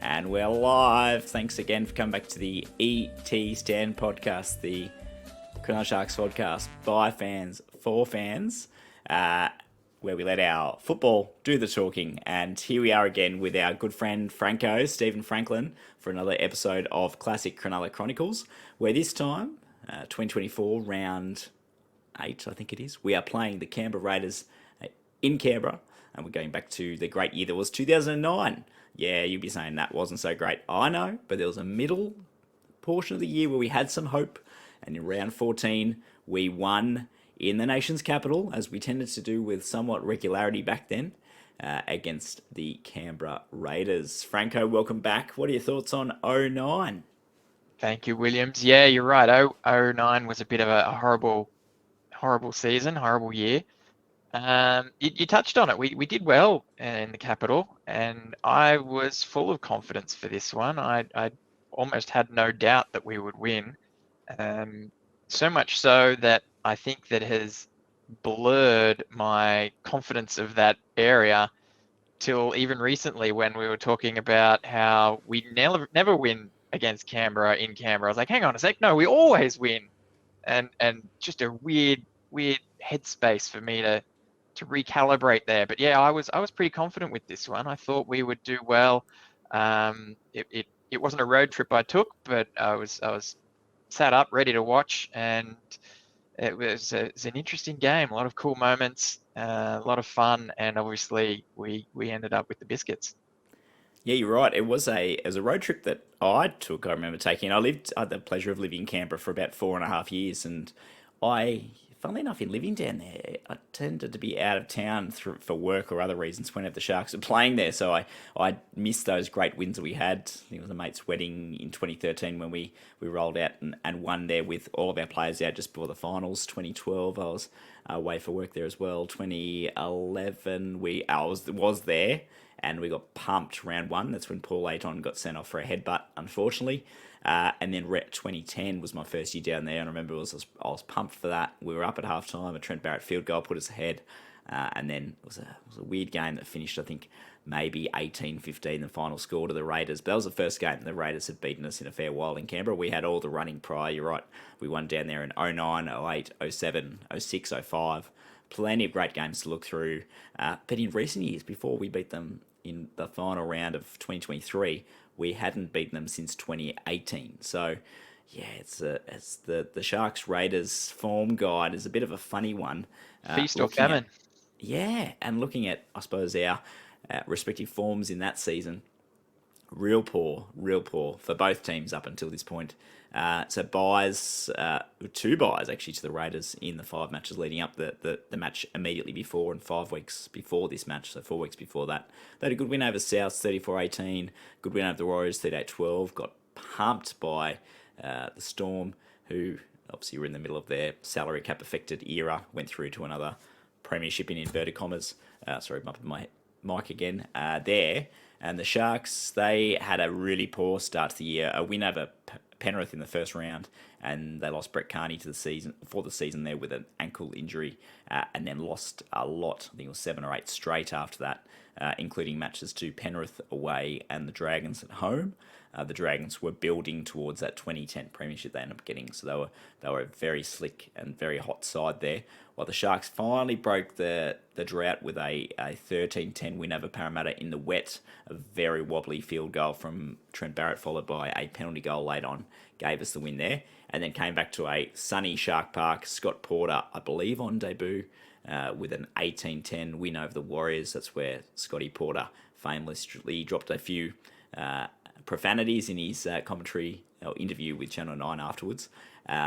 And we're live. Thanks again for coming back to the ET Stand podcast, the Cronulla Sharks podcast by fans, for fans, where we let our football do the talking. And here we are again with our good friend Franco, Stephen Franklin, for another episode of Classic Cronulla Chronicles, where this time, 2024, round 8, I think it is, we are playing the Canberra Raiders in Canberra, and we're going back to the great year that was 2009. Yeah, you'd be saying that wasn't so great. I know, but there was a middle portion of the year where we had some hope, and in round 14, we won in the nation's capital, as we tended to do with somewhat regularity back then, against the Canberra Raiders. Franco, welcome back. What are your thoughts on '09? Thank you, Williams. Yeah, you're right. 09 was a bit of a horrible season, horrible year. You touched on it. We did well in the capital, and I was full of confidence for this one. I almost had no doubt that we would win. So much so that I think that has blurred my confidence of that area till even recently when we were talking about how we never win against Canberra in Canberra. I was like, hang on a sec, no, we always win. And just a weird headspace for me to recalibrate there. But yeah, I was pretty confident with this one. I thought we would do well. It wasn't a road trip I took, but I was sat up ready to watch, and it was an interesting game. A lot of cool moments, a lot of fun, and obviously we ended up with the biscuits. Yeah, you're right. It was a road trip that I took. I remember taking. I had the pleasure of living in Canberra for about 4.5 years, and funnily enough, in living down there, I tended to be out of town for work or other reasons whenever the Sharks were playing there. So I missed those great wins that we had. I think it was a mate's wedding in 2013 when we rolled out and won there with all of our players out just before the finals. 2012, I was away for work there as well. 2011, I was there, and we got pumped round one. That's when Paul Ayton got sent off for a headbutt, unfortunately. And then 2010 was my first year down there, and I remember I was pumped for that. We were up at half time, a Trent Barrett field goal put us ahead, and then it was a weird game that finished, I think, maybe 18-15, the final score to the Raiders. But that was the first game the Raiders had beaten us in a fair while in Canberra. We had all the running prior, you're right. We won down there in '09, '08, '07, '06, '05. Plenty of great games to look through. But in recent years, before we beat them in the final round of 2023, we hadn't beaten them since 2018. So, yeah, it's the Sharks Raiders form guide is a bit of a funny one. Feast or famine. Yeah, and looking at, I suppose, our respective forms in that season, real poor for both teams up until this point. So two buys actually to the Raiders in the 5 matches leading up, the match immediately before and 5 weeks before this match, so 4 weeks before that. They had a good win over South, 34-18, good win over the Warriors, 38-12, got pumped by the Storm, who obviously were in the middle of their salary cap affected era, went through to another premiership in inverted commas. Sorry, bumping my mic again there. And the Sharks, they had a really poor start to the year. A win over Penrith in the first round, and they lost Brett Carney for the season there with an ankle injury, and then lost a lot. I think it was 7 or 8 straight after that, including matches to Penrith away and the Dragons at home. The Dragons were building towards that 2010 premiership they ended up getting, so they were a very slick and very hot side there. While the Sharks finally broke the drought with a 13-10 win over Parramatta in the wet, a very wobbly field goal from Trent Barrett followed by a penalty goal late on, gave us the win there, and then came back to a sunny Shark Park. Scott Porter, I believe, on debut with an 18-10 win over the Warriors. That's where Scotty Porter famously dropped a few profanities in his commentary or interview with Channel 9 afterwards.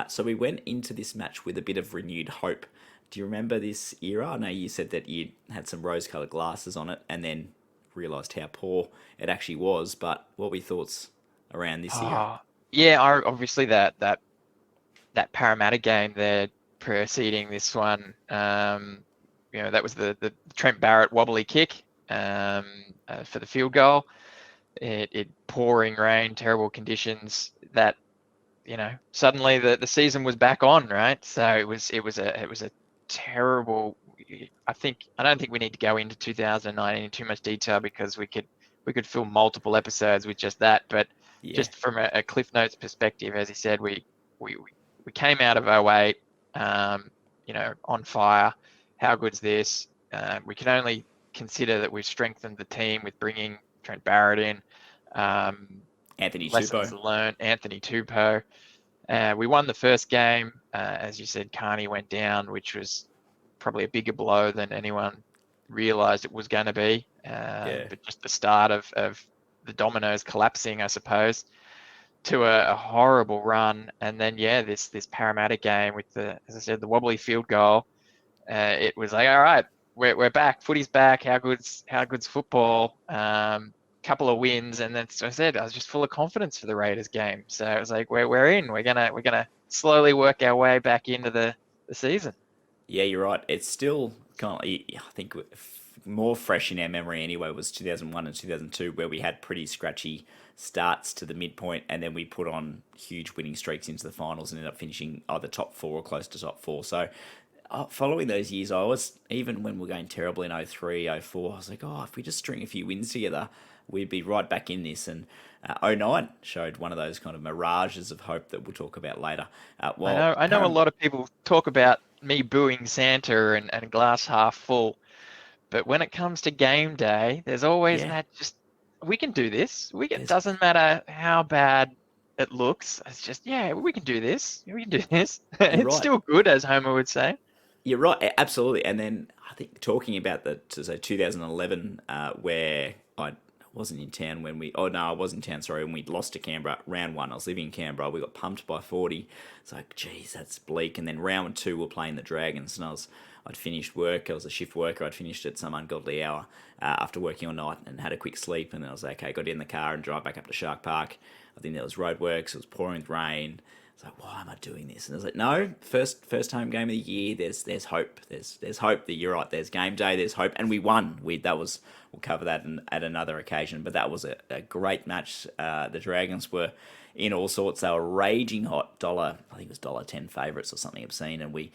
So we went into this match with a bit of renewed hope. Do you remember this era? I know you said that you had some rose-coloured glasses on it and then realised how poor it actually was, but what were your thoughts around this era? Yeah, obviously that Parramatta game there preceding this one, that was the Trent Barrett wobbly kick for the field goal. It pouring rain, terrible conditions. That suddenly the season was back on, right? So it was a terrible. I don't think we need to go into 2019 in too much detail because we could we could fill multiple episodes with just that. But Yeah. just from a Cliff Notes perspective, as he said, we came out of '08, on fire. How good's this? We can only consider that we've strengthened the team with bringing Trent Barrett in. Anthony Lessons Tupou. learned, Anthony Tupou. We won the first game. As you said, Carney went down, which was probably a bigger blow than anyone realised it was going to be. Yeah. But just the start of the dominoes collapsing, I suppose, to a horrible run. And then, this Parramatta game with as I said, the wobbly field goal. It was like, all right, we're back. Footy's back. How good's football? Couple of wins, and then, so I said, I was just full of confidence for the Raiders game. So it was like, we're in. We're gonna slowly work our way back into the season. Yeah, you're right. It's still kind of, I think, more fresh in our memory anyway was 2001 and 2002, where we had pretty scratchy starts to the midpoint, and then we put on huge winning streaks into the finals and ended up finishing either top four or close to top four. So following those years, I was, even when we were going terrible in '03, '04, I was like, oh, if we just string a few wins together, we'd be right back in this. And '09 showed one of those kind of mirages of hope that we'll talk about later. I know a lot of people talk about me booing Santa and glass half full, but when it comes to game day, there's always Yeah, that just, we can do this. It there's doesn't matter how bad it looks. It's just, we can do this. We can do this. you're It's right. still good, as Homer would say. You're right, absolutely. And then I think talking about the 2011, where I wasn't in town when we. Oh no, I was in town. Sorry, when we lost to Canberra round one. I was living in Canberra. We got pumped by 40. It's like, geez, that's bleak. And then round two, we're playing the Dragons, and I'd finished work. I was a shift worker. I'd finished at some ungodly hour after working all night and had a quick sleep. And then I was like, okay, got in the car and drive back up to Shark Park. I think there was roadworks. It was pouring with rain. It's like, why am I doing this? And I was like, no, first home game of the year. There's hope. There's hope that you're right. There's game day. There's hope, and we won. We'll cover that at another occasion. But that was a great match. The Dragons were in all sorts. They were raging hot. I think it was $1.10 favourites or something obscene, and we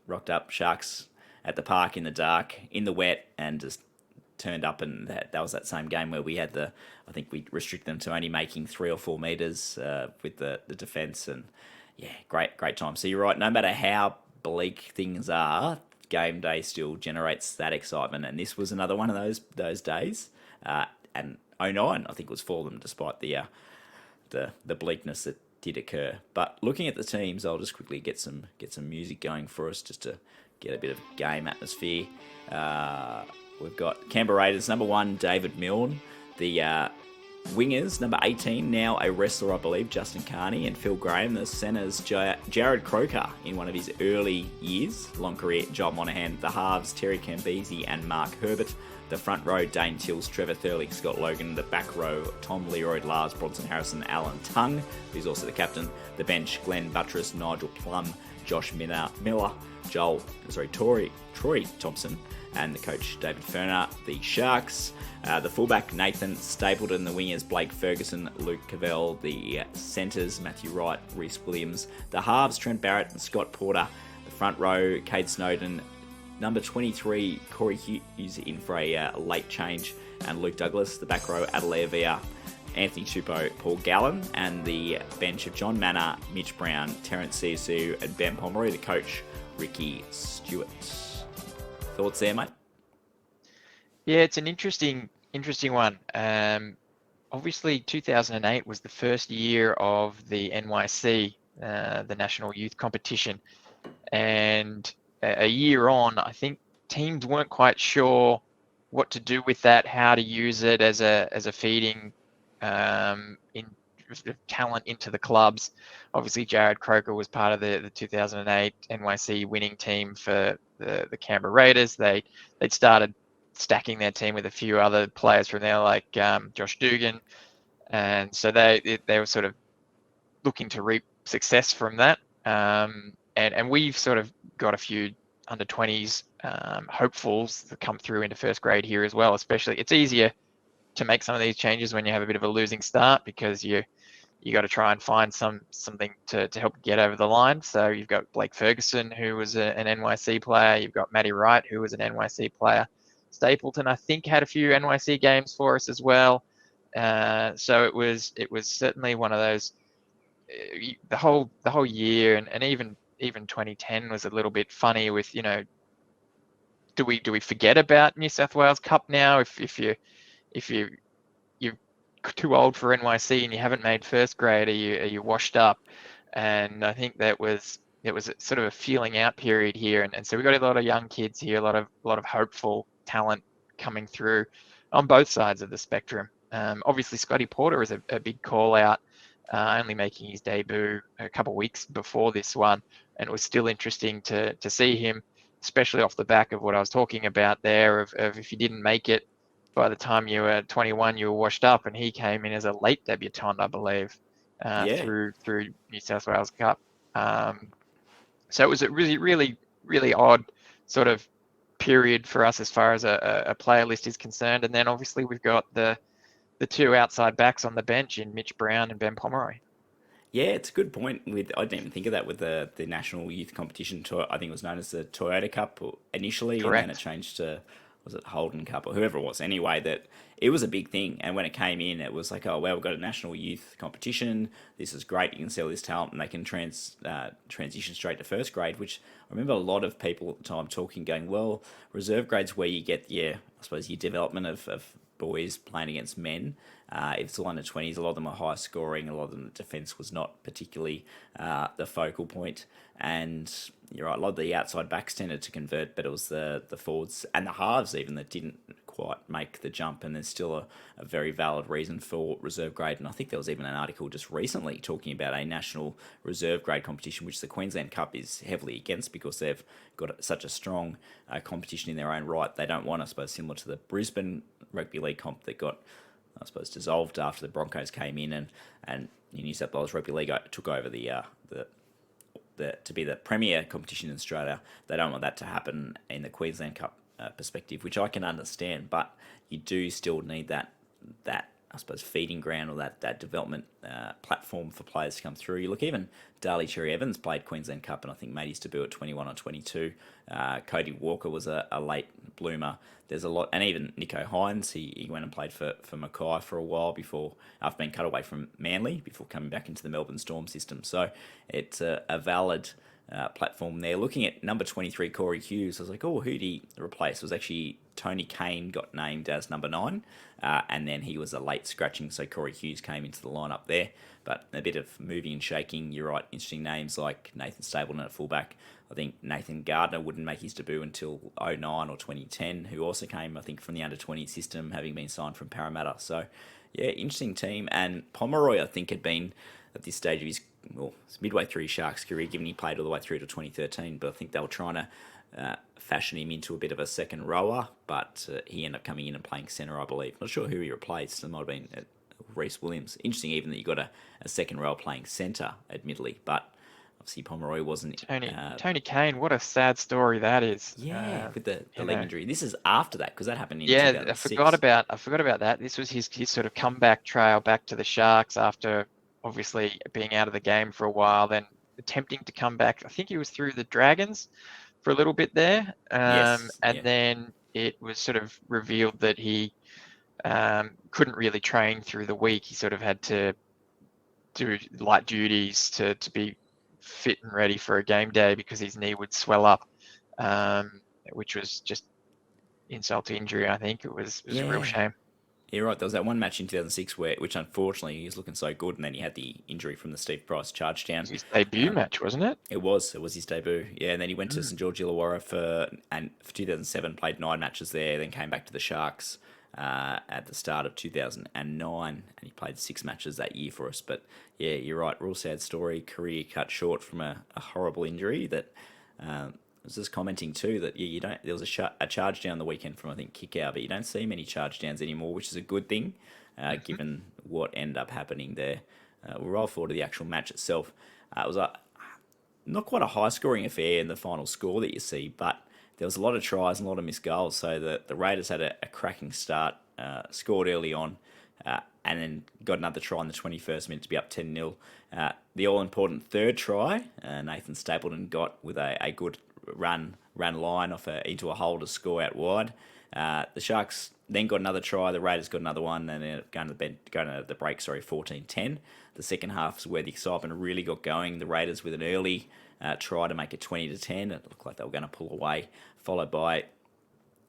rocked up Sharks at the park in the dark, in the wet, and just turned up, and that was that same game where we had I think we restricted them to only making 3 or 4 meters with the defense, and yeah, great time. So you're right. No matter how bleak things are, game day still generates that excitement, and this was another one of those days. And '09, I think, was for them, despite the bleakness that did occur. But looking at the teams, I'll just quickly get some music going for us, just to get a bit of game atmosphere. We've got Canberra Raiders, number 1, David Milne. The wingers, number 18, now a wrestler, I believe, Justin Carney, and Phil Graham. The centres, Jared Croker, in one of his early years, long career, Joel Monahan. The halves, Terry Cambese and Mark Herbert. The front row, Dane Tills, Trevor Thurley, Scott Logan. The back row, Tom Leroy, Lars Bronson Harrison, Alan Tongue, who's also the captain. The bench, Glenn Buttress, Nigel Plum, Josh Miller, Troy Thompson, and the coach, David Ferner. The Sharks, the fullback, Nathan Stapleton. The wingers, Blake Ferguson, Luke Cavell. The centres, Matthew Wright, Reece Williams. The halves, Trent Barrett and Scott Porter. The front row, Cade Snowden. Number 23, Corey Hughes in for a late change, and Luke Douglas. The back row, Adelaide Villa, Anthony Tupou, Paul Gallen, and the bench of John Manor, Mitch Brown, Terence Siasu, and Ben Pommeroy. The coach, Ricky Stewart. Thoughts there, mate? Yeah, it's an interesting one. Obviously, 2008 was the first year of the NYC, the National Youth Competition, and a year on, I think teams weren't quite sure what to do with that, how to use it as a feeding in talent into the clubs. Obviously, Jared Croker was part of the 2008 NYC winning team for the Canberra Raiders. They'd started stacking their team with a few other players from there, like Josh Dugan, and so they were sort of looking to reap success from that. And we've sort of got a few under 20s hopefuls that come through into first grade here as well. Especially, it's easier to make some of these changes when you have a bit of a losing start, because you got to try and find something to help get over the line. So you've got Blake Ferguson, who was an NYC player. You've got Matty Wright, who was an NYC player. Stapleton, I think, had a few NYC games for us as well. So it was certainly one of those. The whole year, and even 2010 was a little bit funny with, do we forget about New South Wales Cup now if you're too old for NYC and you haven't made first grade, are you washed up? And I think it was sort of a feeling out period here, and so we got a lot of young kids here, a lot of hopeful talent coming through on both sides of the spectrum. Obviously, Scotty Porter is a big call out, only making his debut a couple of weeks before this one, and it was still interesting to see him, especially off the back of what I was talking about there, of if you didn't make it by the time you were 21, you were washed up, and he came in as a late debutant, I believe, Yeah. through New South Wales Cup. So it was a really, really, really odd sort of period for us as far as a player list is concerned. And then obviously we've got the two outside backs on the bench in Mitch Brown and Ben Pommeroy. Yeah, it's a good point. I didn't even think of that with the national youth competition. I think it was known as the Toyota Cup initially, and then it Correct. changed to, was it Holden Cup or whoever it was. Anyway, that it was a big thing. And when it came in, it was like, oh well, we've got a national youth competition. This is great. You can see all this talent, and they can transition straight to first grade. Which I remember a lot of people at the time talking, going, well, reserve grade's where you get I suppose your development of boys playing against men. If it's all under 20s, a lot of them are high scoring. A lot of them, the defence was not particularly the focal point. And you're right, a lot of the outside backs tended to convert, but it was the forwards and the halves even that didn't quite make the jump. And there's still a very valid reason for reserve grade. And I think there was even an article just recently talking about a national reserve grade competition, which the Queensland Cup is heavily against because they've got such a strong competition in their own right. They don't want, I suppose, similar to the Brisbane Rugby League comp that got, I suppose, dissolved after the Broncos came in and New South Wales Rugby League took over the to be the premier competition in Australia. They don't want that to happen in the Queensland Cup perspective, which I can understand, but you do still need that I suppose feeding ground or that development platform for players to come through. You look, even Darley Cherry Evans played Queensland Cup and I think made his debut at 21 or 22. Cody Walker was a late bloomer. There's a lot, and even Nico Hines, he went and played for Mackay for a while before, after being cut away from Manly, before coming back into the Melbourne Storm system. So it's a valid platform there. Looking at number 23, Corey Hughes, I was like, oh, who'd he replace? It was actually Tony Kane got named as number 9, and then he was a late scratching, so Corey Hughes came into the lineup there. But a bit of moving and shaking. You're right, interesting names like Nathan Stapleton at fullback. I think Nathan Gardner wouldn't make his debut until 2009 or 2010, who also came, I think, from the under-20 system, having been signed from Parramatta. So, yeah, interesting team. And Pomeroy, I think, had been at this stage of his, well, it's midway through his Sharks career, given he played all the way through to 2013. But I think they were trying to fashion him into a bit of a second rower, but he ended up coming in and playing centre, I believe. Not sure who he replaced. It might have been Reece Williams. Interesting, even that you got a second rower playing centre, admittedly, but obviously Pomeroy wasn't. Tony Kane, what a sad story that is. Yeah, with the You leg know, injury. This is after that because that happened in yeah, I forgot 2006. about that. This was his sort of comeback trail back to the Sharks after obviously being out of the game for a while, then attempting to come back. I think he was through the Dragons for a little bit there, Yes, and yeah, then it was sort of revealed that he couldn't really train through the week. He sort of had to do light duties to be fit and ready for a game day because his knee would swell up, which was just insult to injury. I think it was a real yeah. shame. You're right. There was that one match in 2006 which unfortunately he was looking so good, and then he had the injury from the Steve Price charge It down. was his debut match, wasn't it? It was his debut. Yeah, and then he went to Mm. St George Illawarra for 2007, played 9 matches there, then came back to the Sharks at the start of 2009, and he played 6 matches that year for us. But yeah, you're right. Real sad story. Career cut short from a horrible injury that. I was just commenting too that you don't. There was a charge down the weekend from I think kick out, but you don't see many charge downs anymore, which is a good thing, Mhm. given what ended up happening there. We'll roll forward to the actual match itself. It was not quite a high scoring affair in the final score that you see, but there was a lot of tries and a lot of missed goals. So the Raiders had a cracking start, scored early on, and then got another try in the 21st minute to be up 10-0. The all important third try, Nathan Stapleton got with a good run line off into a hole to score out wide. The Sharks then got another try. The Raiders got another one, and then going to the break. Sorry, 14-10. The second half is where the excitement really got going. The Raiders with an early try to make it 20-10. It looked like they were going to pull away, followed by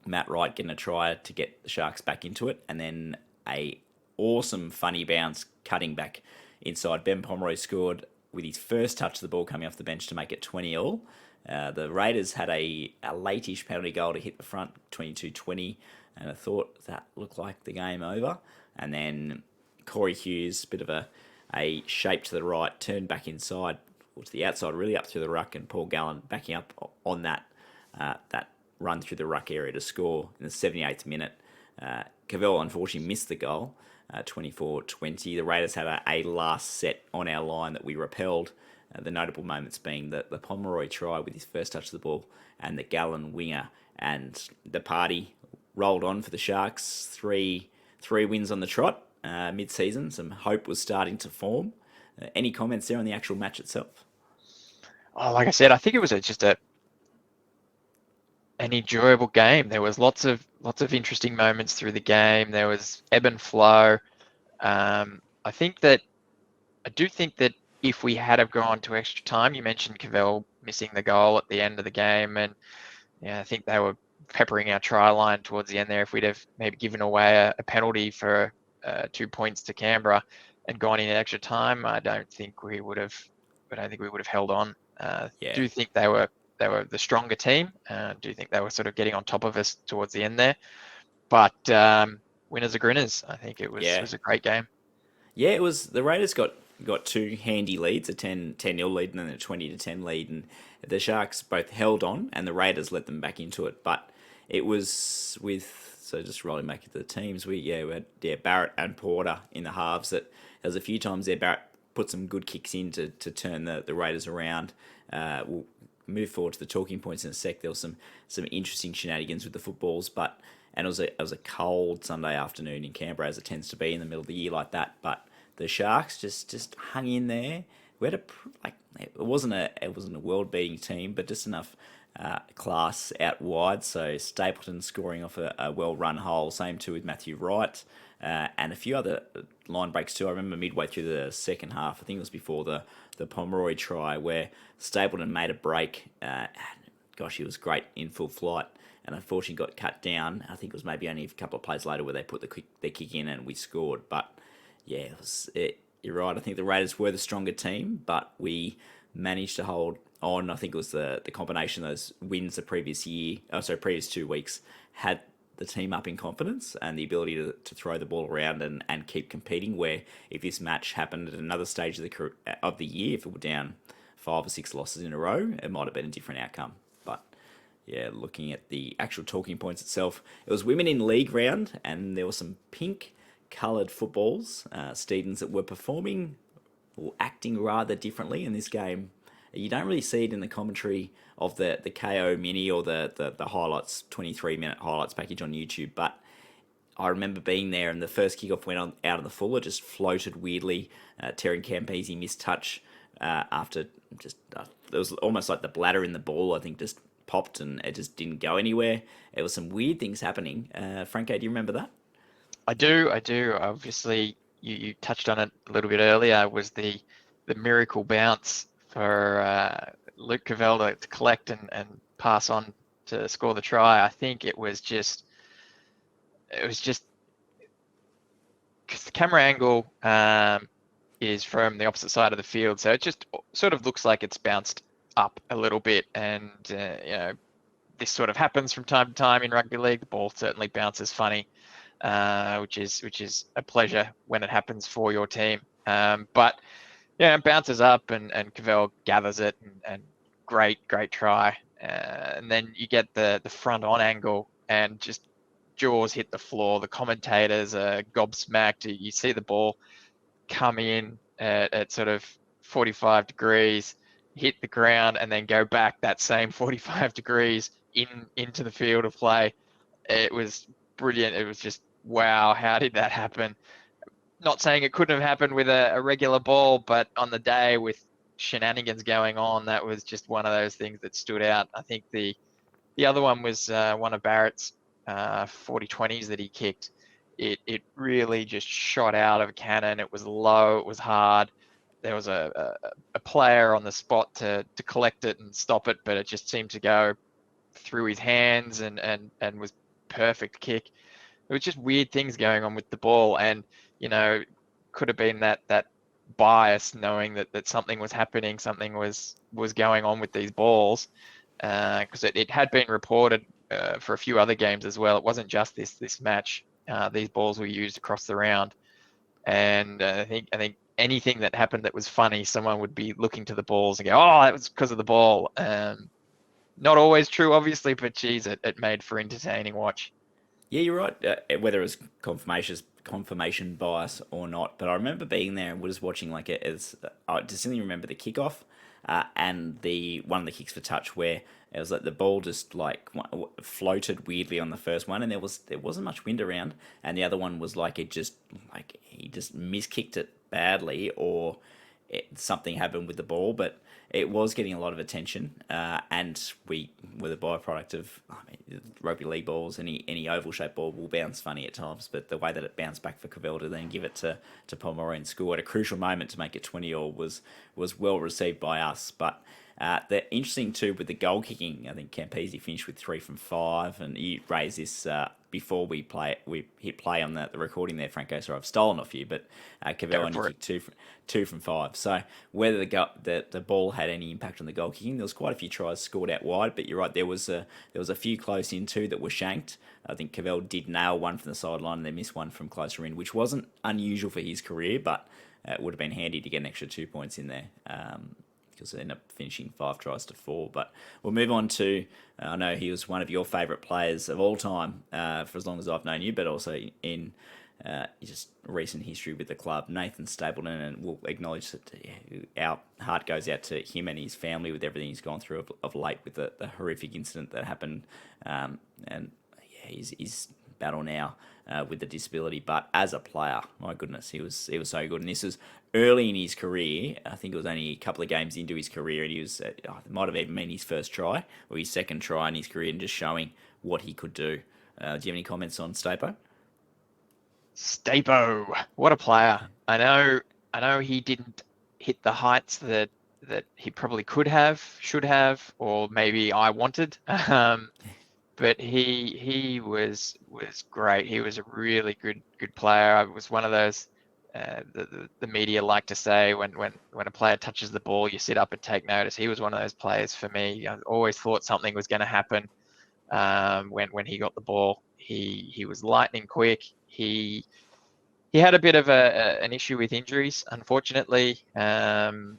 Matt Wright getting a try to get the Sharks back into it, and then a awesome funny bounce cutting back inside. Ben Pommeroy scored with his first touch of the ball coming off the bench to make it 20-all. The Raiders had a late-ish penalty goal to hit the front, 22-20, and I thought that looked like the game over. And then Corey Hughes, bit of a shape to the right, turned back inside, or to the outside, really up through the ruck, and Paul Gallen backing up on that run through the ruck area to score in the 78th minute. Cavell unfortunately missed the goal, 24-20. The Raiders had a last set on our line that we repelled. The notable moments being the Pomeroy try with his first touch of the ball and the Gallen winger. And the party rolled on for the Sharks. Three wins on the trot mid-season. Some hope was starting to form. Any comments there on the actual match itself? Oh, like I said, I think it was just an enjoyable game. There was lots of interesting moments through the game. There was ebb and flow. I do think that if we had have gone to extra time, you mentioned Cavell missing the goal at the end of the game, and I think they were peppering our try line towards the end there. If we'd have maybe given away a penalty for 2 points to Canberra and gone in at extra time, I don't think we would have held on. Yeah. Do think they were the stronger team. Do think they were sort of getting on top of us towards the end there. But winners are grinners. I think it was a great game. Yeah, it was. The Raiders got two handy leads, a 10-0 lead and then a 20-10 lead, and the Sharks both held on and the Raiders let them back into it. But it was so just rolling back into the teams, we had Barrett and Porter in the halves. That there was a few times there Barrett put some good kicks in to turn the Raiders around. We'll move forward to the talking points in a sec. There was some interesting shenanigans with the footballs, and it was a cold Sunday afternoon in Canberra, as it tends to be in the middle of the year like that. But the Sharks just hung in there. We had it wasn't a world beating team, but just enough class out wide. So Stapleton scoring off a well run hole. Same too with Matthew Wright, and a few other line breaks too. I remember midway through the second half, I think it was before the Pomeroy try, where Stapleton made a break. He was great in full flight, and unfortunately got cut down. I think it was maybe only a couple of plays later where they put their kick in and we scored. But yeah, you're right. I think the Raiders were the stronger team, but we managed to hold on. I think it was the combination of those wins the previous 2 weeks had the team up in confidence and the ability to throw the ball around and keep competing, where if this match happened at another stage of the year, if it were down 5 or 6 losses in a row, it might have been a different outcome. But yeah, looking at the actual talking points itself, it was women in league round, and there were some pink coloured footballs, Stevens, that were performing or acting rather differently in this game. You don't really see it in the commentary of the KO mini or the highlights, 23-minute highlights package on YouTube, but I remember being there, and the first kickoff went on out of the full. It just floated weirdly. Terry Campese missed touch after it was almost like the bladder in the ball, I think, just popped and it just didn't go anywhere. There was some weird things happening. Franco, do you remember that? I do. Obviously, you touched on it a little bit earlier. Was the miracle bounce for Luke Cavell to collect and pass on to score the try? I think it was just because the camera angle is from the opposite side of the field, so it just sort of looks like it's bounced up a little bit, and this sort of happens from time to time in rugby league. The ball certainly bounces funny. Which is a pleasure when it happens for your team. But it bounces up and Cavell gathers it and great try. And then you get the front on angle and just jaws hit the floor. The commentators are gobsmacked. You see the ball come in at sort of 45 degrees, hit the ground, and then go back that same 45 degrees into the field of play. It was brilliant. It was just, wow, how did that happen? Not saying it couldn't have happened with a regular ball, but on the day with shenanigans going on, that was just one of those things that stood out. I think the other one was one of Barrett's 40-20s that he kicked, it really just shot out of a cannon. It was low, it was hard. There was a player on the spot to collect it and stop it, but it just seemed to go through his hands and was perfect kick. It was just weird things going on with the ball, and you know, could have been that bias knowing that something was happening, something was going on with these balls, because it had been reported for a few other games as well. It wasn't just this match. These balls were used across the round, and I think anything that happened that was funny, someone would be looking to the balls and go, "Oh, that was because of the ball." Not always true, obviously, but geez, it made for entertaining watch. Yeah, you're right. Whether it was confirmation bias or not, but I remember being there and was watching like it as I distinctly remember the kickoff and the one of the kicks for touch where it was like the ball just like floated weirdly on the first one, and there wasn't much wind around, and the other one was like it just like he just miskicked it badly or something happened with the ball, but it was getting a lot of attention, and we were the byproduct of rugby league balls. Any oval shaped ball will bounce funny at times, but the way that it bounced back for Cavell to then give it to Pommeroy and score at a crucial moment to make it 20-all was well received by us. But the interesting too with the goal kicking, I think Campese finished with 3 from 5, and you raised this before we hit play on the recording there, Franco. So I've stolen off you, but Cavell only kicked 2 from 5. So whether the ball had any impact on the goal kicking, there was quite a few tries scored out wide. But you're right, there was a few close in too that were shanked. I think Cavell did nail one from the sideline and then missed one from closer in, which wasn't unusual for his career, but it would have been handy to get an extra 2 points in there. Because they ended up finishing 5 tries to 4. But we'll move on to, I know he was one of your favourite players of all time for as long as I've known you, but also in just recent history with the club, Nathan Stapleton, and we'll acknowledge that our heart goes out to him and his family with everything he's gone through of late with the horrific incident that happened. And yeah, he's battle now with the disability, but as a player, my goodness, he was so good. And this was early in his career. I think it was only a couple of games into his career, and he was it might have even been his first try or his second try in his career, and just showing what he could do. Do you have any comments on Stapo? Stapo, what a player! I know he didn't hit the heights that he probably could have, should have, or maybe I wanted. But he was great. He was a really good player. I was one of those the media like to say when a player touches the ball, you sit up and take notice. He was one of those players for me. I always thought something was going to happen when he got the ball. He was lightning quick. He had a bit of an issue with injuries, unfortunately, from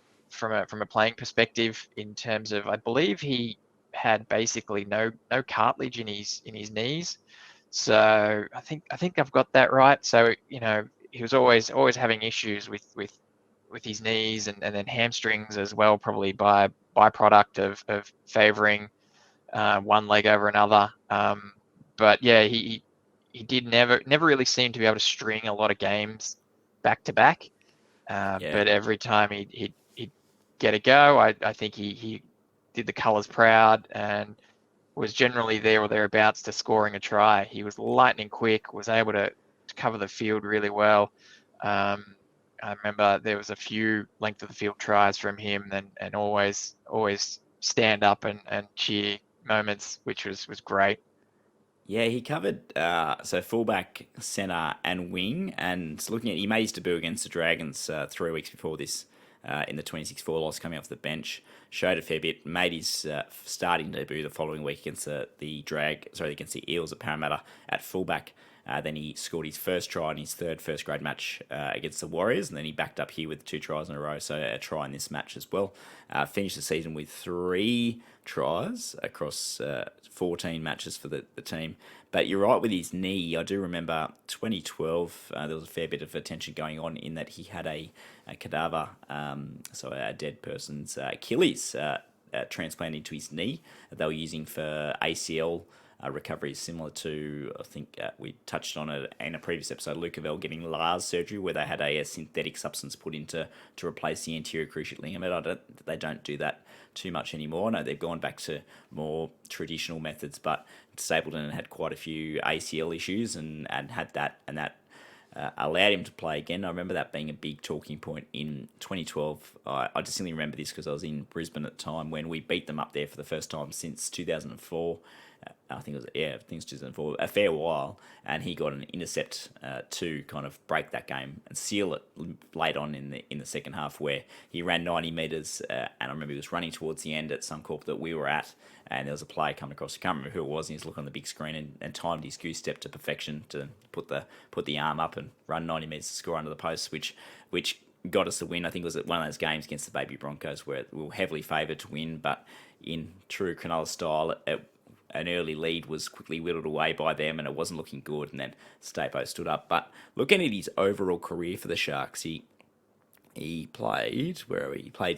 a playing perspective. In terms of, I believe he had basically no cartilage in his knees. So I think I've got that right. So he was always having issues with his knees and then hamstrings as well, probably by byproduct of favouring one leg over another. But yeah, he did never really seem to be able to string a lot of games back to back. Yeah, But every time he'd get a go, I think he did the colours proud and was generally there or thereabouts to scoring a try. He was lightning quick, was able to cover the field really well. I remember there was a few length of the field tries from him, and always stand up and cheer moments, which was great. yeah, he covered so fullback, centre, and wing. And looking at, he made his debut against the Dragons 3 weeks before this in the 26-4 loss, coming off the bench. Showed a fair bit. Made his starting debut the following week against against the Eels at Parramatta at fullback. Then he scored his first try in his third first grade match against the Warriors, and then he backed up here with 2 tries in a row, so a try in this match as well. Finished the season with 3 tries across 14 matches for the team. But you're right with his knee. I do remember 2012, there was a fair bit of attention going on in that he had a cadaver, so a dead person's Achilles transplanted to his knee that they were using for ACL recovery similar to, I think we touched on it in a previous episode, Luke Cavell getting Lars surgery where they had a synthetic substance put in to replace the anterior cruciate ligament. They don't do that too much anymore. No, they've gone back to more traditional methods, but Stapleton had quite a few ACL issues and had that, and that allowed him to play again. I remember that being a big talking point in 2012. I distinctly remember this because I was in Brisbane at the time when we beat them up there for the first time since 2004. I think it was 2004, a fair while, and he got an intercept to kind of break that game and seal it late on in the second half, where he ran 90 metres, and I remember he was running towards the end at Suncorp that we were at, and there was a player coming across. I can't remember who it was, and he's looking on the big screen and timed his goose step to perfection to put the arm up and run 90 metres to score under the post, which got us the win. I think it was at one of those games against the Baby Broncos where we were heavily favoured to win, but in true Cronulla style, an early lead was quickly whittled away by them and it wasn't looking good, and then Stapo stood up. But looking at his overall career for the Sharks, he played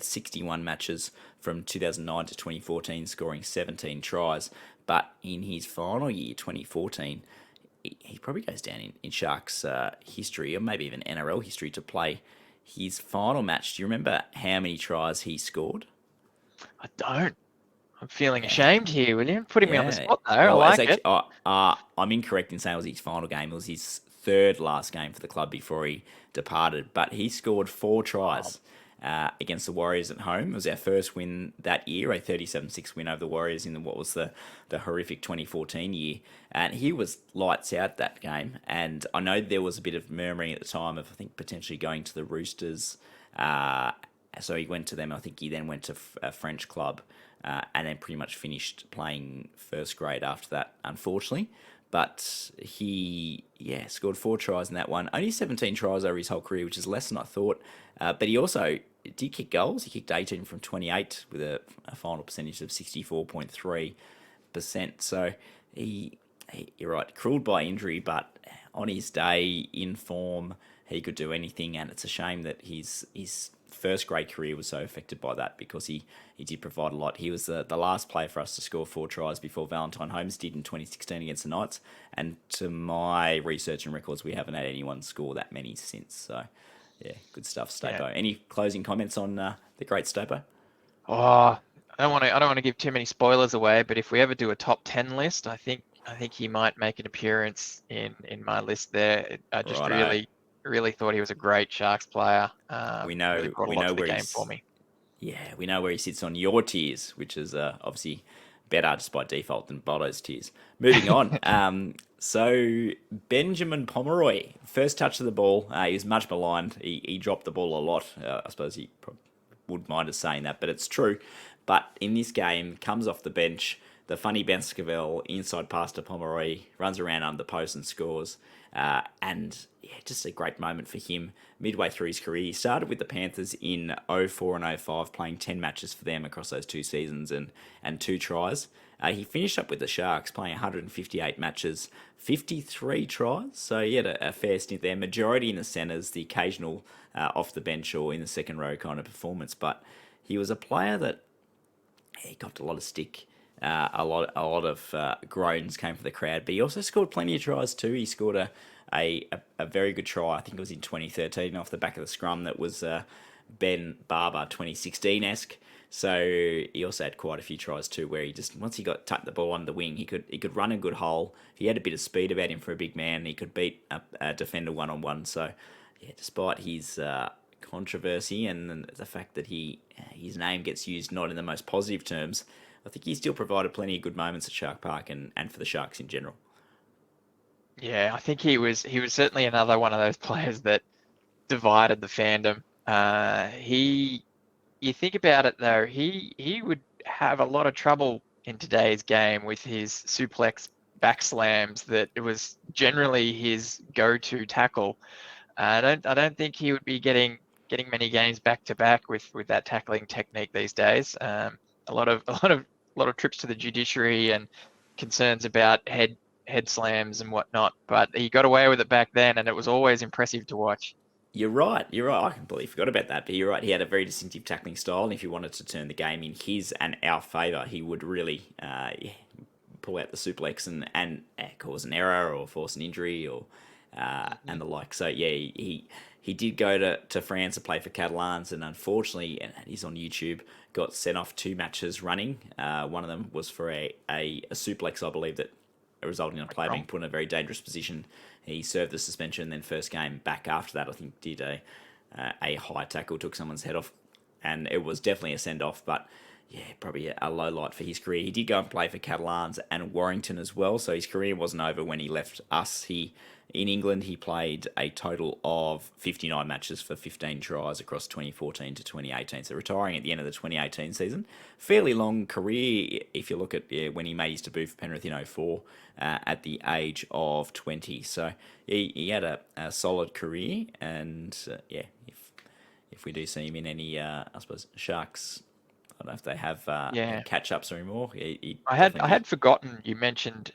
61 matches from 2009 to 2014, scoring 17 tries. But in his final year, 2014, he probably goes down in Sharks history, or maybe even NRL history, to play his final match. Do you remember how many tries he scored? I don't. I'm feeling ashamed here, William. Putting me on the spot, though. Well, I like it. I'm incorrect in saying it was his final game. It was his third last game for the club before he departed. But he scored 4 tries against the Warriors at home. It was our first win that year, a 37-6 win over the Warriors in what was the horrific 2014 year. And he was lights out that game. And I know there was a bit of murmuring at the time of, I think, potentially going to the Roosters. So he went to them. I think he then went to a French club. And then pretty much finished playing first grade after that, unfortunately. But he, scored 4 tries in that one. Only 17 tries over his whole career, which is less than I thought. But he also did kick goals. He kicked 18 from 28 with a final percentage of 64.3%. So you're right, cruelled by injury, but on his day, in form, he could do anything. And it's a shame that his first grade career was so affected by that, because he did provide a lot. He was the last player for us to score 4 tries before Valentine Holmes did in 2016 against the Knights, and to my research and records, we haven't had anyone score that many since. So yeah, good stuff, Stapo. Yeah. Any closing comments on the great Stapo? I don't want to give too many spoilers away, but if we ever do a top 10 list, I think he might make an appearance in my list there. I just really thought he was a great Sharks player. We know where game for me. Yeah, we know where he sits on your tiers, which is obviously better just by default than Boto's tiers. Moving on. So Benjamin Pommeroy, first touch of the ball. He was much maligned. He dropped the ball a lot. I suppose he would mind us saying that, but it's true. But in this game, comes off the bench. The funny Ben Scavell, inside pass to Pommeroy, runs around under the post and scores. And just a great moment for him midway through his career. He started with the Panthers in 04 and 05, playing 10 matches for them across those 2 seasons and 2 tries. He finished up with the Sharks, playing 158 matches, 53 tries. So he had a fair stint there. Majority in the centres, the occasional off the bench or in the second row kind of performance. But he was a player that he got a lot of stick. A lot of groans came from the crowd, but he also scored plenty of tries too. He scored a very good try. I think it was in 2013 off the back of the scrum. That was Ben Barber 2016-esque. So he also had quite a few tries too, where he just, once he tucked the ball under the wing, he could run a good hole. He had a bit of speed about him for a big man. He could beat a defender one-on-one. So yeah, despite his controversy and the fact that his name gets used not in the most positive terms, I think he still provided plenty of good moments at Shark Park and for the Sharks in general. Yeah, I think he was certainly another one of those players that divided the fandom. You think about it though, he would have a lot of trouble in today's game with his suplex back slams. That it was generally his go-to tackle. I don't think he would be getting many games back to back with that tackling technique these days. A lot of trips to the judiciary and concerns about head slams and whatnot, but he got away with it back then, and it was always impressive to watch. You're right. I completely forgot about that, but you're right. He had a very distinctive tackling style, and if he wanted to turn the game in his and our favour, he would really pull out the suplex and cause an error or force an injury or Hmm. and the like. So yeah, he did go to France to play for Catalans, and unfortunately, and he's on YouTube, got sent off 2 matches running. One of them was for a suplex, I believe, that resulting in a player being put in a very dangerous position. He served the suspension, then first game back after that, I think, did a high tackle, took someone's head off, and it was definitely a send off. But yeah, probably a low light for his career. He did go and play for Catalans and Warrington as well, so his career wasn't over when he left us. In England, he played a total of 59 matches for 15 tries across 2014 to 2018. So retiring at the end of the 2018 season. Fairly long career if you look at when he made his debut for Penrith in 04 at the age of 20. So he had a solid career, and yeah, if we do see him in any, I suppose, Sharks, I don't know if they have Yeah, catch ups anymore. He'd I definitely had forgotten you mentioned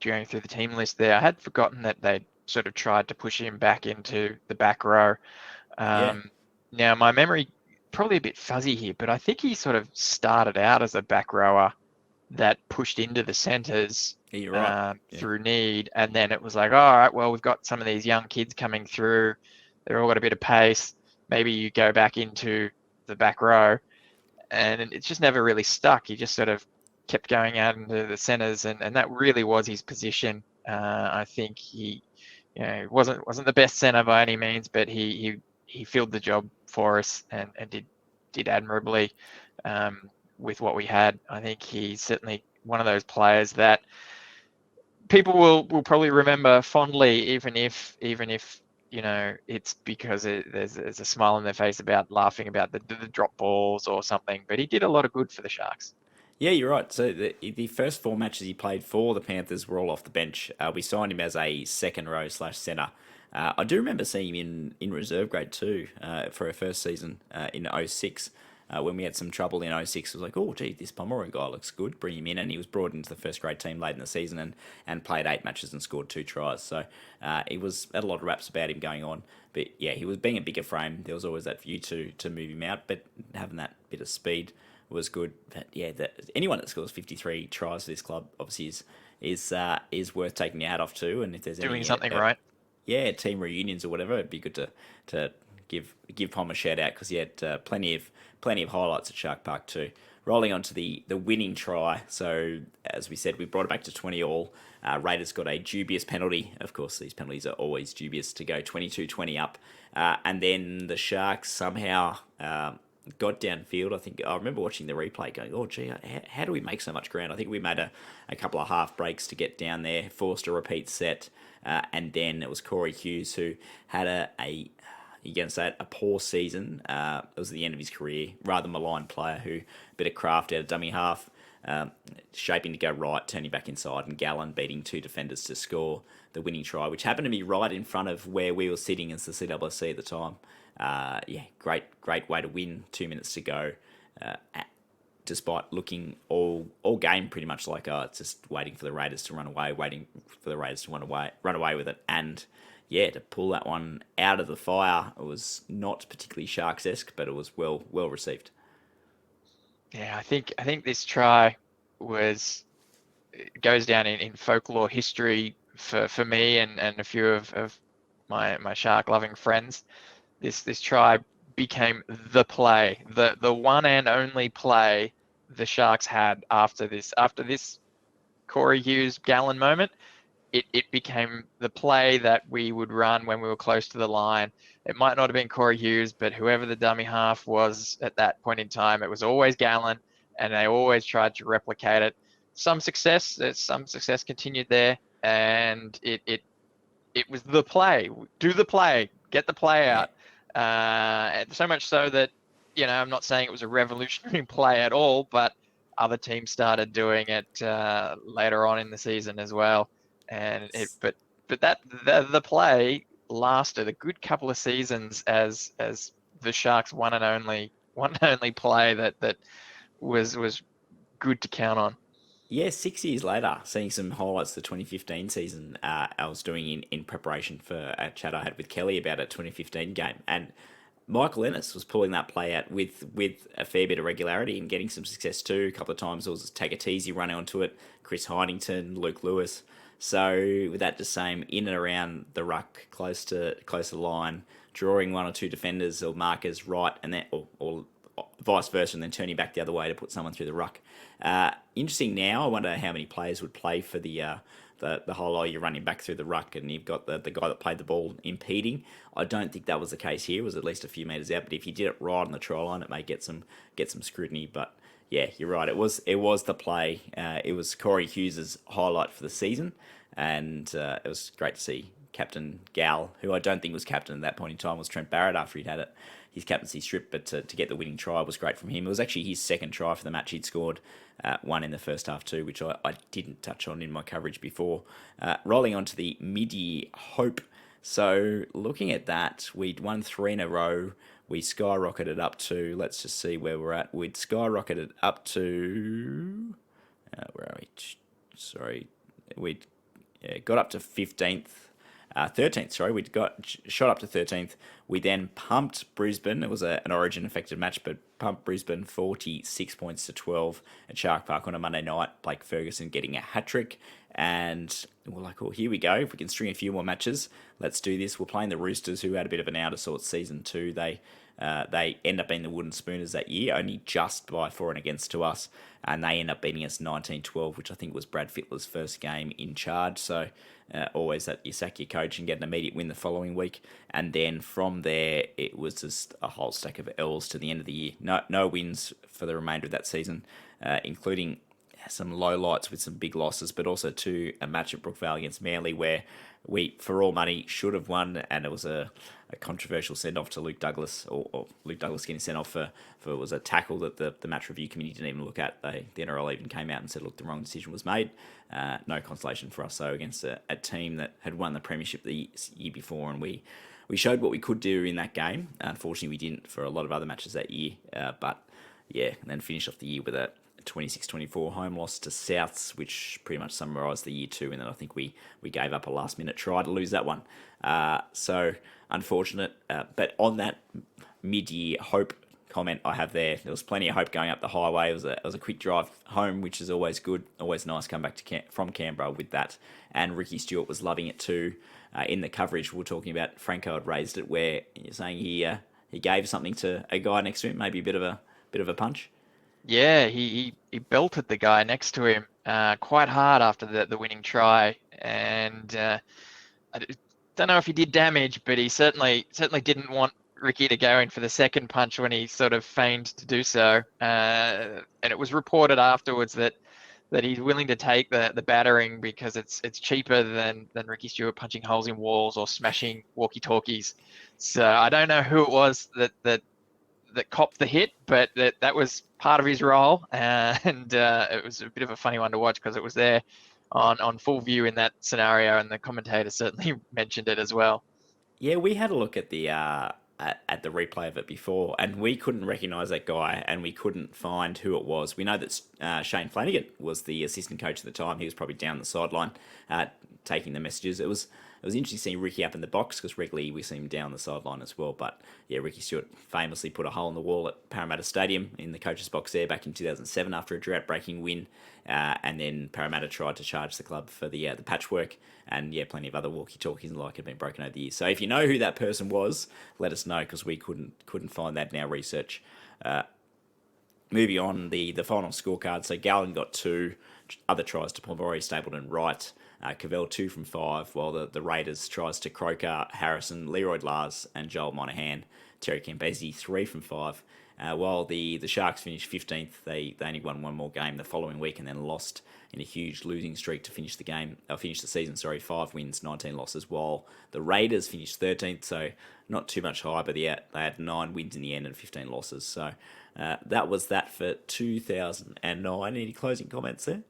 going through the team list there. I had forgotten that they sort of tried to push him back into the back row. yeah, Now my memory probably a bit fuzzy here, but I think he sort of started out as a back rower that pushed into the centres yeah, you're right. Yeah, through need, and then it was like, all right, well, we've got some of these young kids coming through. They're all got a bit of pace. Maybe you go back into the back row, and it's just never really stuck. He just sort of kept going out into the centres, and that really was his position. I think he, wasn't the best centre by any means, but he filled the job for us and did admirably with what we had. I think he's certainly one of those players that people will probably remember fondly, even if it's because there's a smile on their face about laughing about the drop balls or something. But he did a lot of good for the Sharks. yeah, you're right. So the first 4 matches he played for the Panthers were all off the bench. We signed him as a second row slash centre. I do remember seeing him in reserve grade too for our first season in '06. When we had some trouble in '06, it was like, oh, gee, this Pomeroy guy looks good. Bring him in. And he was brought into the first grade team late in the season and played 8 matches and scored 2 tries. So he had a lot of raps about him going on. But yeah, he was being a bigger frame. There was always that view to move him out, but having that bit of speed was good. But yeah, anyone that scores 53 tries for this club obviously is worth taking your hat off to. And if there's Doing any something right. yeah, team reunions or whatever, it'd be good to give Pom a shout out because he had plenty of highlights at Shark Park too. Rolling on to the winning try. So as we said, we brought it back to 20 all. Raiders got a dubious penalty. Of course, these penalties are always dubious to go 22-20 up, and then the Sharks somehow. Got downfield. I think I remember watching the replay going, oh, gee, how do we make so much ground? I think we made a couple of half breaks to get down there, forced a repeat set, and then it was Corey Hughes who had you can say it, a poor season. It was the end of his career. Rather maligned player who, a bit of craft out of dummy half, shaping to go right, turning back inside, and Gallen beating 2 defenders to score the winning try, which happened to be right in front of where we were sitting as the CWC at the time. Yeah, great way to win. 2 minutes to go, despite looking all game pretty much like it's just waiting for the Raiders to run away, waiting for the Raiders to run away with it, and yeah, to pull that one out of the fire, it was not particularly Sharks-esque, but it was well received. Yeah, I think this try was goes down in folklore history for me and a few of my shark loving friends. This try became the play, the one and only play the Sharks had after this Corey Hughes Gallen moment. It became the play that we would run when we were close to the line. It might not have been Corey Hughes, but whoever the dummy half was at that point in time, it was always Gallen, and they always tried to replicate it. Some success continued there, and it was the play. Do the play, get the play Yeah. out. And so much so that, I'm not saying it was a revolutionary play at all, but other teams started doing it later on in the season as well. And but the play lasted a good couple of seasons as the Sharks one and only play that was good to count on. Yeah, 6 years later, seeing some highlights of the 2015 season, I was doing in preparation for a chat I had with Kelly about a 2015 game. And Michael Ennis was pulling that play out with a fair bit of regularity and getting some success too. A couple of times it was Tagateezy running onto it, Chris Heinington, Luke Lewis. So with that just same in and around the ruck, close to the line, drawing one or two defenders or markers right, and then or vice versa, and then turning back the other way to put someone through the ruck. Interesting now. I wonder how many players would play for the whole lot. You're running back through the ruck, and you've got the guy that played the ball impeding. I don't think that was the case here. It was at least a few metres out, but if you did it right on the try line, it may get some scrutiny. But yeah, you're right. It was the play. It was Corey Hughes's highlight for the season, and it was great to see Captain Gal, who I don't think was captain at that point in time, was Trent Barrett after he'd had his captaincy stripped, but to get the winning try was great from him. It was actually his second try for the match. He'd scored one in the first half too, which I didn't touch on in my coverage before. Rolling on to the mid-year hope. So looking at that, we'd won 3 in a row. We skyrocketed up to, let's just see where we're at. We'd skyrocketed up to, where are we? Sorry, we'd got up to 15th. 13th, sorry, we got shot up to 13th. We then pumped Brisbane. It was an Origin affected match, but pumped Brisbane 46 points to 12 at Shark Park on a Monday night. Blake Ferguson getting a hat trick, and we're like, "Oh, here we go. If we can string a few more matches, let's do this." We're playing the Roosters, who had a bit of an out of sorts season too. They end up being the Wooden Spooners that year, only just by for and against to us, and they end up beating us 19-12, which I think was Brad Fittler's first game in charge. So always that you sack your coach and get an immediate win the following week, and then from there it was just a whole stack of L's to the end of the year. No wins for the remainder of that season, including some low lights with some big losses, but also to a match at Brookvale against Manly where we, for all money, should have won, and it was a controversial send-off to Luke Douglas, or Luke Douglas getting sent off for it was a tackle that the match review committee didn't even look at. The NRL even came out and said, look, the wrong decision was made. No consolation for us, though, against a team that had won the premiership the year before, and we showed what we could do in that game. Unfortunately, we didn't for a lot of other matches that year, but yeah, and then finished off the year with a 26-24 home loss to Souths, which pretty much summarised the year too, and then I think we gave up a last-minute try to lose that one. So unfortunate, but on that mid-year hope comment I have there was plenty of hope going up the highway. It was a quick drive home, which is always good, always nice come back from Canberra with that, and Ricky Stewart was loving it too. In the coverage we were talking about, Franco had raised it where you're saying he gave something to a guy next to him, maybe a bit of a punch. Yeah, he belted the guy next to him quite hard after the winning try, and don't know if he did damage, but he certainly didn't want Ricky to go in for the second punch when he sort of feigned to do so. And it was reported afterwards that he's willing to take the battering because it's cheaper than Ricky Stewart punching holes in walls or smashing walkie-talkies. So I don't know who it was that copped the hit, but that was part of his role, and it was a bit of a funny one to watch because it was there on full view in that scenario, and the commentator certainly mentioned it as well. Yeah, we had a look at the replay of it before, and we couldn't recognise that guy, and we couldn't find who it was. We know that Shane Flanagan was the assistant coach at the time. He was probably down the sideline taking the messages. It was interesting seeing Ricky up in the box because regularly we see him down the sideline as well. But yeah, Ricky Stewart famously put a hole in the wall at Parramatta Stadium in the coach's box there back in 2007 after a drought-breaking win, and then Parramatta tried to charge the club for the patchwork, and yeah, plenty of other walkie-talkies and like had been broken over the years. So if you know who that person was, let us know because we couldn't find that in our research. Moving on, the final scorecard. So Gallen got 2 other tries to Pommeroy, Stapleton, Wright. Cavell 2 from 5, while the Raiders tries to Croker, Harrison, Leroy Lars, and Joel Monahan. Terry Campese 3 from 5. While the Sharks finished 15th, they only won one more game the following week and then lost in a huge losing streak to finish the season. 5 wins, 19 losses. While the Raiders finished 13th, so not too much higher, but they had 9 wins in the end and 15 losses. So that was that for 2009. Any closing comments there?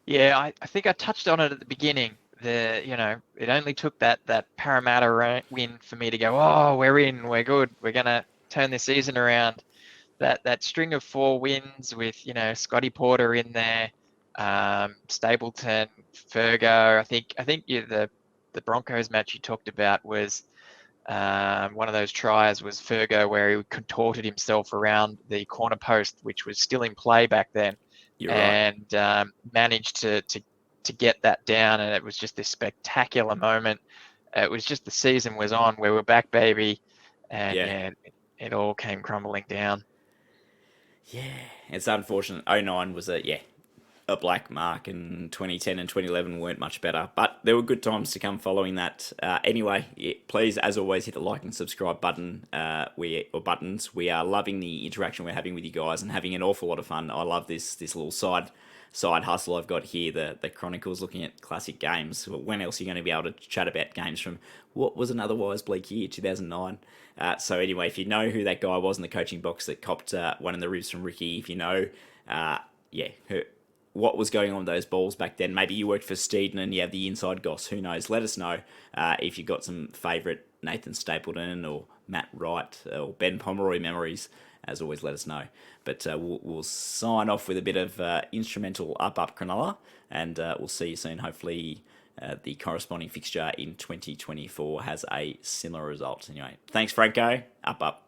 Yeah, I think I touched on it at the beginning. It only took that Parramatta win for me to go, oh, we're in, we're good, we're gonna turn this season around. That string of 4 wins with Scotty Porter in there, Stapleton, Fergo. I think the Broncos match you talked about was One of those tries was Fergo where he contorted himself around the corner post, which was still in play back then, You're right. and managed to get that down. And it was just this spectacular moment. It was just the season was on. We were back, baby, and Yeah. yeah, it all came crumbling down. Yeah. It's unfortunate. '09 was a black mark, and 2010 and 2011 weren't much better. But there were good times to come following that. Anyway, yeah, please, as always, hit the like and subscribe button. Or buttons. We are loving the interaction we're having with you guys and having an awful lot of fun. I love this little side hustle I've got here. The Chronicles, looking at classic games. When else are you going to be able to chat about games from what was an otherwise bleak year, 2009? So anyway, if you know who that guy was in the coaching box that copped one in the ribs from Ricky, if you know, what was going on with those balls back then. Maybe you worked for Steeden and you have the inside goss. Who knows? Let us know if you've got some favourite Nathan Stapleton or Matt Wright or Ben Pommeroy memories. As always, let us know. But we'll sign off with a bit of instrumental up Cronulla, and we'll see you soon. Hopefully, the corresponding fixture in 2024 has a similar result. Anyway, thanks, Franco. Up.